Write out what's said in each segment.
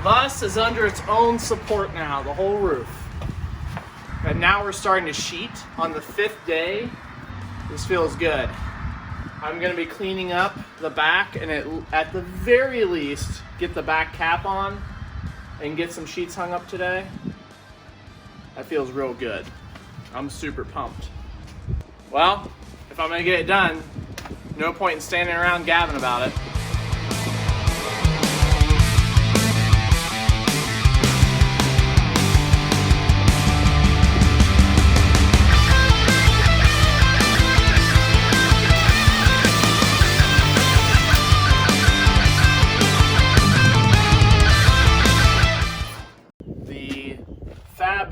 bus is under its own support now, the whole roof. And now we're starting to sheet on the 5th day. This feels good. I'm gonna be cleaning up the back and at the very least get the back cap on and get some sheets hung up today. That feels real good. I'm super pumped. Well, if I'm gonna get it done, no point in standing around gabbing about it.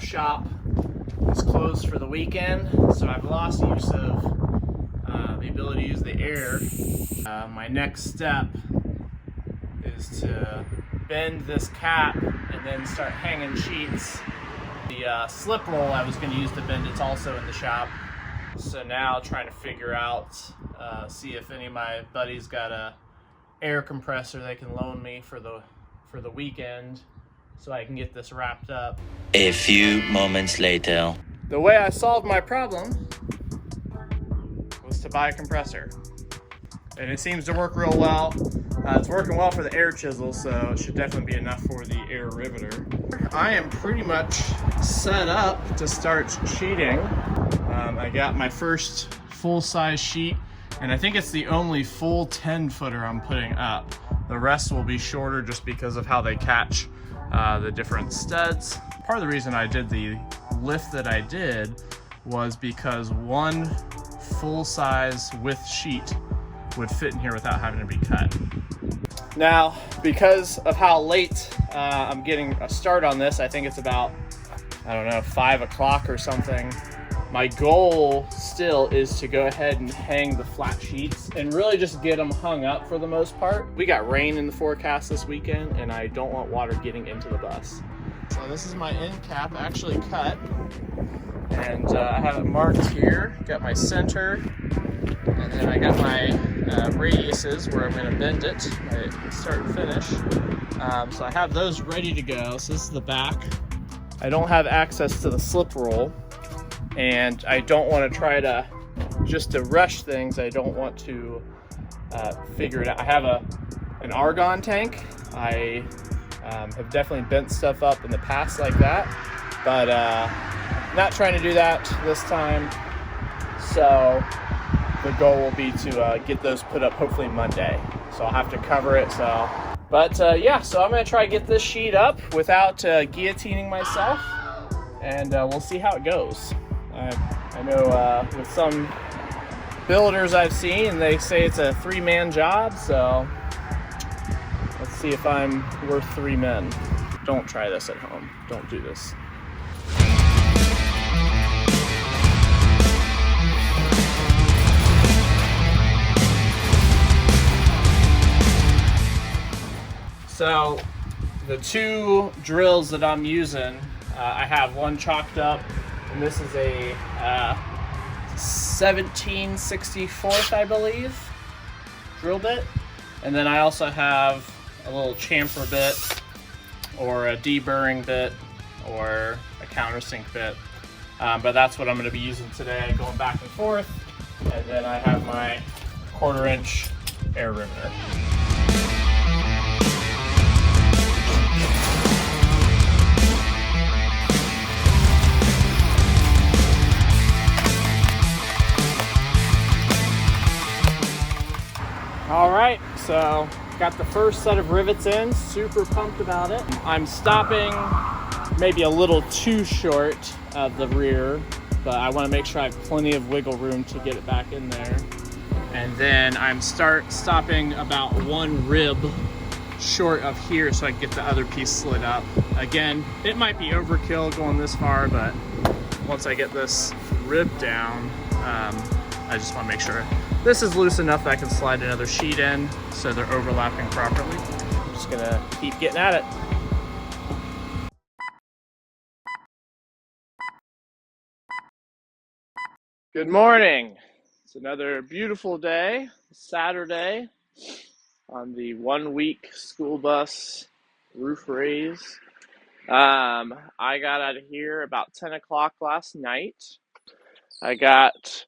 Shop is closed for the weekend, so I've lost use of the ability to use the air. My next step is to bend this cap and then start hanging sheets. The slip roll I was going to use to bend, it's also in the shop. So now trying to figure out, see if any of my buddies got a air compressor they can loan me for the weekend, so I can get this wrapped up. A few moments later. The way I solved my problem was to buy a compressor. And it seems to work real well. It's working well for the air chisel, so it should definitely be enough for the air riveter. I am pretty much set up to start sheeting. I got my first full-size sheet, and I think it's the only full 10-footer I'm putting up. The rest will be shorter just because of how they catch the different studs. Part of the reason I did the lift that I did was because one full-size width sheet would fit in here without having to be cut. Now, because of how late I'm getting a start on this, I think it's about, I don't know, 5 o'clock or something. My goal still is to go ahead and hang the flat sheets and really just get them hung up for the most part. We got rain in the forecast this weekend, and I don't want water getting into the bus. So this is my end cap actually cut, and I have it marked here. Got my center, and then I got my radiuses where I'm going to bend it, my start and finish. So I have those ready to go. So this is the back. I don't have access to the slip roll, and I don't want to try to just to rush things. I don't want to figure it out. I have an argon tank. I have definitely bent stuff up in the past like that, but not trying to do that this time. So the goal will be to get those put up hopefully Monday. So I'll have to cover it. But yeah, so I'm gonna try to get this sheet up without guillotining myself, and we'll see how it goes. I know with some builders I've seen, they say it's a 3-man job, so let's see if I'm worth 3 men. Don't try this at home. Don't do this. So the 2 drills that I'm using, I have one chalked up, and this is a 17/64, I believe, drill bit. And then I also have a little chamfer bit, or a deburring bit, or a countersink bit. But that's what I'm going to be using today, going back and forth. And then I have my 1/4-inch air riveter. All right, so got the first set of rivets in, super pumped about it. I'm stopping maybe a little too short of the rear, but I want to make sure I have plenty of wiggle room to get it back in there. And then I'm stopping about 1 rib short of here so I can get the other piece slid up. Again, it might be overkill going this far, but once I get this rib down, I just want to make sure this is loose enough that I can slide another sheet in so they're overlapping properly. I'm just gonna keep getting at it. Good morning. It's another beautiful day, Saturday, on the 1-week school bus roof raise. I got out of here about 10 o'clock last night. I got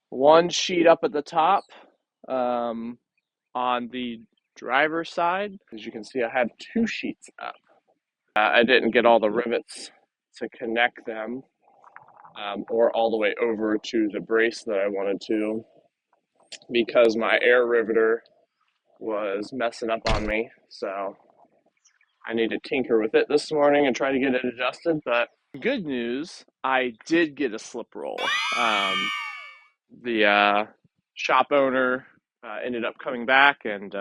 one sheet up at the top on the driver's side. As you can see, I have two sheets up. I didn't get all the rivets to connect them or all the way over to the brace that I wanted to, because my air riveter was messing up on me. So I need to tinker with it this morning and try to get it adjusted. But good news, I did get a slip roll. The shop owner ended up coming back and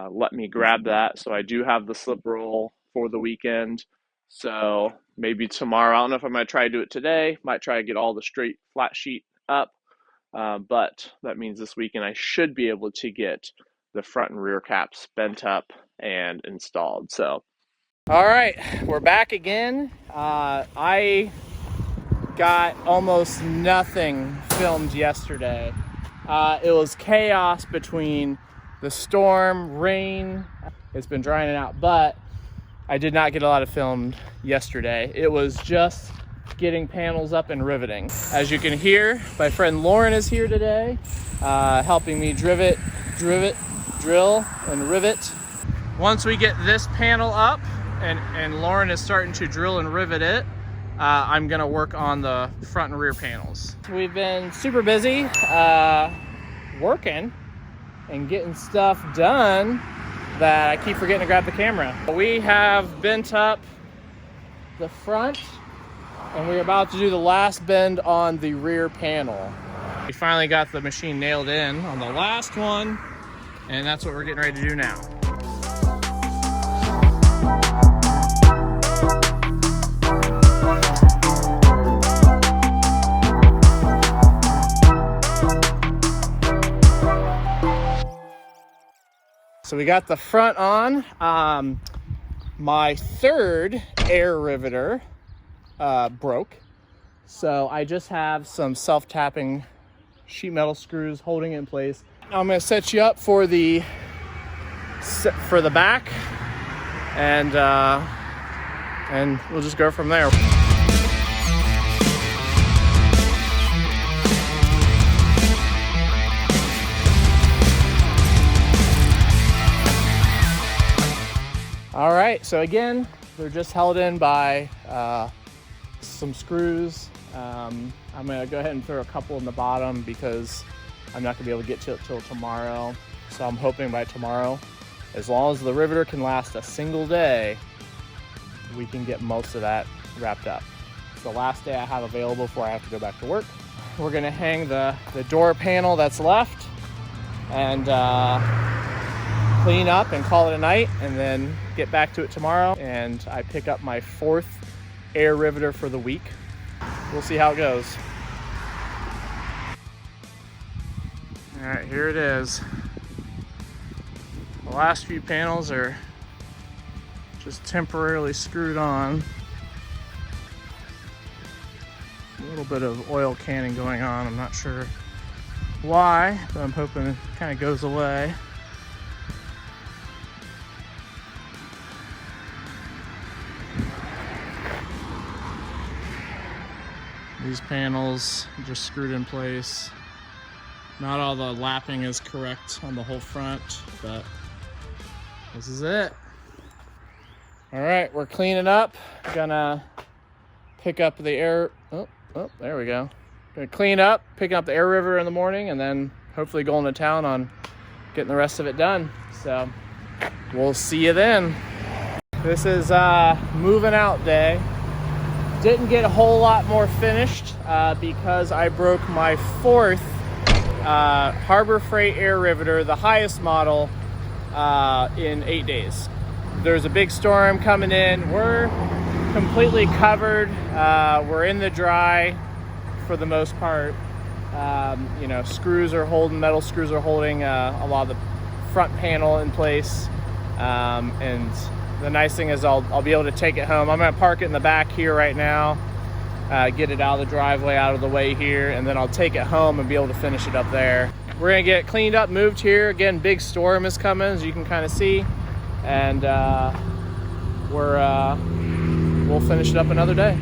let me grab that. So I do have the slip roll for the weekend. So maybe tomorrow, I don't know if I'm going to try to do it today. Might try to get all the straight flat sheet up. But that means this weekend I should be able to get the front and rear caps bent up and installed. So, all right, we're back again. I got almost nothing filmed yesterday. It was chaos between the storm, rain. It's been drying out, but I did not get a lot of film yesterday. It was just getting panels up and riveting. As you can hear, my friend Lauren is here today, helping me drill and rivet. Once we get this panel up and Lauren is starting to drill and rivet it, I'm gonna work on the front and rear panels. We've been super busy working and getting stuff done that I keep forgetting to grab the camera. We have bent up the front and we're about to do the last bend on the rear panel. We finally got the machine nailed in on the last one, and that's what we're getting ready to do now. So we got the front on. My third air riveter broke. So I just have some self-tapping sheet metal screws holding it in place. I'm gonna set you up for the back and we'll just go from there. All right, so again, they're just held in by some screws. I'm gonna go ahead and throw a couple in the bottom because I'm not gonna be able to get to it till tomorrow. So I'm hoping by tomorrow, as long as the riveter can last a single day, we can get most of that wrapped up. It's the last day I have available before I have to go back to work. We're gonna hang the door panel that's left and clean up and call it a night, and then get back to it tomorrow. And I pick up my fourth air riveter for the week. We'll see how it goes. All right, here it is. The last few panels are just temporarily screwed on. A little bit of oil canning going on. I'm not sure why, but I'm hoping it kind of goes away. These panels just screwed in place. Not all the lapping is correct on the whole front, but this is it. All right, we're cleaning up. Gonna pick up the air, oh, there we go. Gonna clean up, picking up the air river in the morning, and then hopefully going to town on getting the rest of it done. So we'll see you then. This is moving out day. Didn't get a whole lot more finished because I broke my fourth Harbor Freight air riveter, the highest model, in 8 days. There's a big storm coming in. We're completely covered. We're in the dry for the most part. You know, screws are holding, metal screws are holding a lot of the front panel in place. And the nice thing is I'll be able to take it home. I'm gonna park it in the back here right now, get it out of the driveway, out of the way here, and then I'll take it home and be able to finish it up there. We're gonna get it cleaned up, moved here. Again, big storm is coming, as you can kind of see. And we'll finish it up another day.